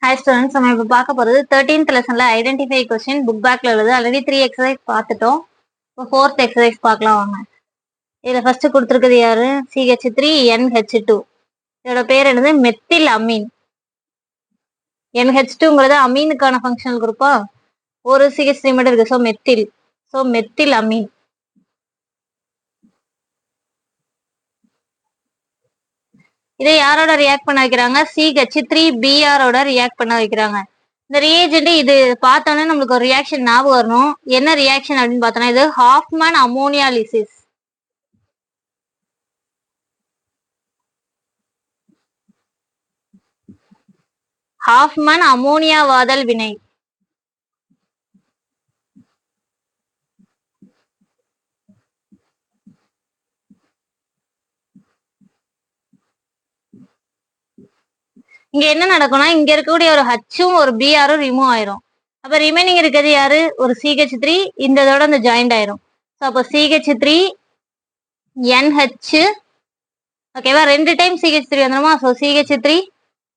Hi students, நம்ம இப்போ பார்க்க போகிறது 13th லெசனில் ஐடென்டிஃபை கொஸ்டின் புக் பேக்கில் உள்ளது. ஆல்ரெடி 3 எக்ஸசைஸ் பார்த்துட்டோம். இப்போ 4th எக்ஸசைஸ் பார்க்கலாம் வாங்க. இதில் ஃபர்ஸ்ட் கொடுத்துருக்குது யாரு? CH3NH2. இதோட பேர் என்னது? Methyl amine. NH2ங்கிறது அமீனுக்கான ஃபங்க்ஷனல் குரூப்பா, ஒரு CH3 மட்டும் இருக்கு. So methyl amine. இதை யாரோட ரியாக்ட் பண்ண வைக்கிறாங்க? CH3Br ரியாக்ட் பண்ண வைக்கிறாங்க. இந்த ரியேஜென்ட் இது பார்த்தோன்னே நம்மளுக்கு ஒரு ரியாக்ஷன் ஞாபகம் வரணும். என்ன ரியாக்ஷன் அப்படின்னு பார்த்தோன்னா, இது ஹாஃப்மேன் அமோனியாலிசிஸ். ஹாஃப்மேன் அமோனியாவாதல் வினை. இங்க என்ன நடக்கும்னா, இங்க இருக்கக்கூடிய ஒரு ஹச்சும் ஒரு பிஆரும் ரிமூவ் ஆயிரும். அப்ப ரிமைனிங் இருக்கிறது யாரு? ஒரு CH3. இந்த இதோட இந்த ஜாயிண்ட் ஆயிரும். ஸோ அப்போ CH3NH. ஓகேவா? 2 டைம் CH3 வந்துருமா? So CH3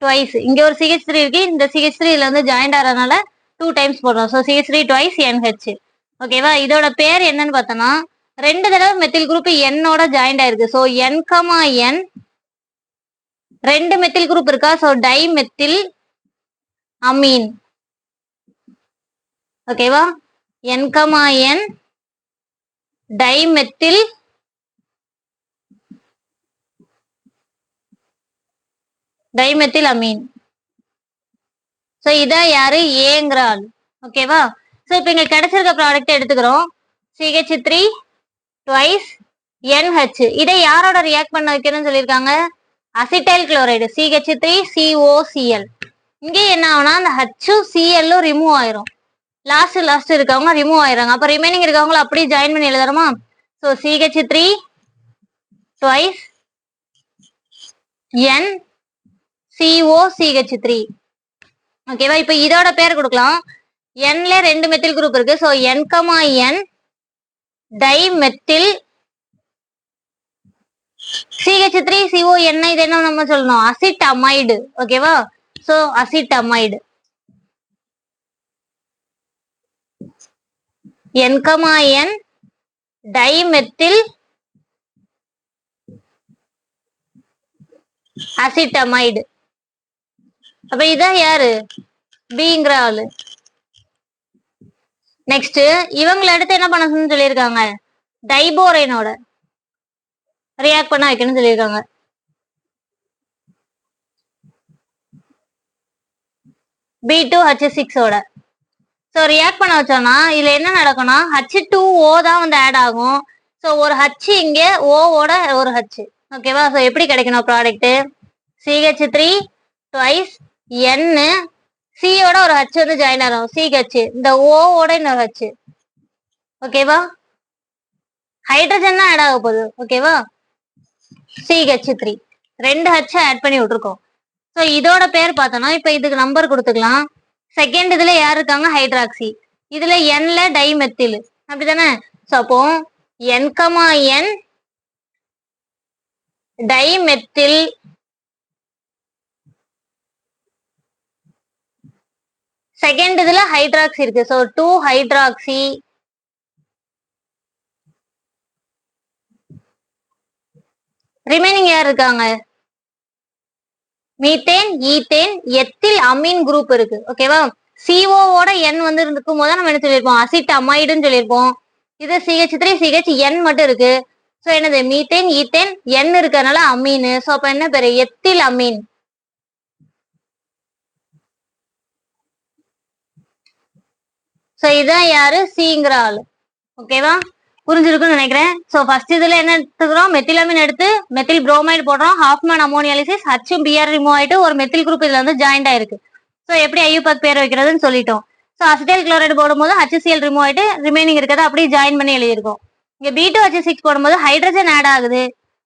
twice. இங்க ஒரு CH3 இருக்கு, இந்த CH3 இதுல வந்து ஜாயிண்ட் ஆறதுனால 2 டைம்ஸ் போடுறோம். So CH3 twice NH. ஓகேவா? இதோட பேர் என்னன்னு பார்த்தோம்னா, 2 தடவை மெத்தில் குரூப் என்னோட ஜாயிண்ட் ஆயிருக்கு. ஸோ N, N 2 மெத்தில் குரூப் இருக்கா? ஸோ டைமெத்தில் அமீன். ஓகேவா? N, N dimethyl amine. So இதான் யாரு? ஏங்கிற ஆள். ஓகேவா? ஸோ இப்போ இங்க கிடைச்சிருக்க ப்ராடக்ட் எடுத்துக்கிறோம். CH3 twice NH. இதை யாரோட ரியாக்ட் பண்ண வைக்கணும்னு சொல்லியிருக்காங்க? Acetyl chloride CH3COCl. இங்கே என்ன ஆகும்னா, அந்த ஹச்சும் சிஎல்லும் ரிமூவ் ஆயிரும். லாஸ்ட் இருக்கவங்க ரிமூவ் ஆயிராங்க. அப்ப ரிமைனிங் இருக்கவங்கள அப்படியே ஜாயின் பண்ணி எழுதுறோமா? So CH3 twice NCOCH3. ஓகேவா? இப்ப இதோட பேர் கொடுக்கலாம். Nல 2 மெத்தில் குரூப் இருக்கு. So N, N dimethyl CH3CON. இது என்ன நம்ம சொல்லணும்? அசிட்டமைடு. ஓகேவா? So acetamide. N, N dimethyl acetamide. அப்ப இதான் யாரு? பிங்கிற ஆளு. நெக்ஸ்ட் இவங்களை அடுத்து என்ன பண்ணணும்னு சொல்லியிருக்காங்க? டைபோரைனோட ரியாக்ட் பண்ண வைக்கணும்னு சொல்லியிருக்காங்க. B2H6 ஓட. ஸோ ரியாக்ட் பண்ண வச்சோம்னா இதுல என்ன நடக்கும்னா, H2O தான் வந்து ஆட் ஆகும். ஸோ ஒரு H இங்க ஓட ஒரு H. ஓகேவா? ஸோ எப்படி கிடைக்கணும் ப்ராடக்ட்? CH3 ட்வைஸ் N, சியோட ஒரு H வந்து ஜாயின் ஆகும் CH, இந்த ஓட இன்னொரு H. ஓகேவா? ஹைட்ரஜன் தான் ஆட் ஆக போகுது. ஓகேவா? CH3 2 H ஆட் பண்ணி விட்டுருக்கோம். ஸோ இதோட பேர் பார்த்தோம்னா, இப்ப இதுக்கு நம்பர் கொடுத்துக்கலாம். செகண்ட் இதுல யார் இருக்காங்க? ஹைட்ராக்சி. இதுல Nல டைமெத்தில். அப்படித்தானே? ஸோ அப்போ N, N டைமெத்தில் செகண்ட் இதுல ஹைட்ராக்சி இருக்கு. ஸோ 2 ஹைட்ராக்சி ரிமைனிங் யார் இருக்காங்க? Methane, ethane, ethyl Ameen group இருக்கு. ஓகேவா? சிஓட N வந்து இருக்கும் போது நம்ம என்ன சொல்லியிருப்போம்? அசிட் அமைடுன்னு சொல்லியிருப்போம். இது CH3 CHN மட்டும் இருக்கு. ஸோ என்னது? மீத்தேன், ஈத்தேன், N இருக்கறனால அமீன். ஸோ அப்ப என்ன பேரு? எத்தில் அமீன். ஸோ இதான் யாரு? சிங்கிற ஆளு. ஓகேவா? புரிஞ்சிருக்குன்னு நினைக்கிறேன். ஸோ ஃபர்ஸ்ட் இதுல என்ன எடுத்துக்கிறோம்? மெத்திலமின் எடுத்து மெத்தில் புரோமைடு போடுறோம். ஹாஃப்மேன் அமோனியாலிசிஸ். ஹச்சும் பிஆர் ரிமூவ் ஆயிட்டு ஒரு மெத்தில் குரூப் இதுல வந்து ஜாயிண்ட் ஆயிருக்கு. ஸோ எப்படி ஐயூபாக் பேர் வைக்கிறதுன்னு சொல்லிட்டோம். ஸோ அசிட்டைல் குளோரைடு போடும்போது HCl ரிமூவ் ஆயிட்டு ரிமைனிங் இருக்கிறத அப்படியே ஜாயின் பண்ணி எழுதியிருக்கோம். இங்க B2H6 போடும்போது ஹைட்ரஜன் ஆட் ஆகுது.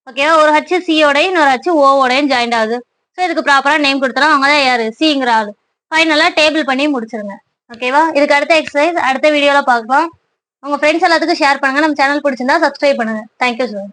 ஓகேவா? ஒரு HCOடையும் இன்னொரு HOடையும் ஜாயிண்ட் ஆகுது. ஸோ இதுக்கு ப்ராப்பரா நேம் கொடுத்துறோம். அவங்க தான் யாரு? சிங்கிற ஆளு. ஃபைனலா டேபிள் பண்ணி முடிச்சிருங்க. ஓகேவா? இதுக்கு அடுத்த எக்ஸசைஸ் அடுத்த வீடியோல பார்க்கலாம். உங்க ஃப்ரெண்ட்ஸ் எல்லாத்துக்கும் ஷேர் பண்ணுங்க. நம்ம சேனல் பிடிச்சிருந்தா சப்ஸ்கிரைப் பண்ணுங்க. Thank you sir.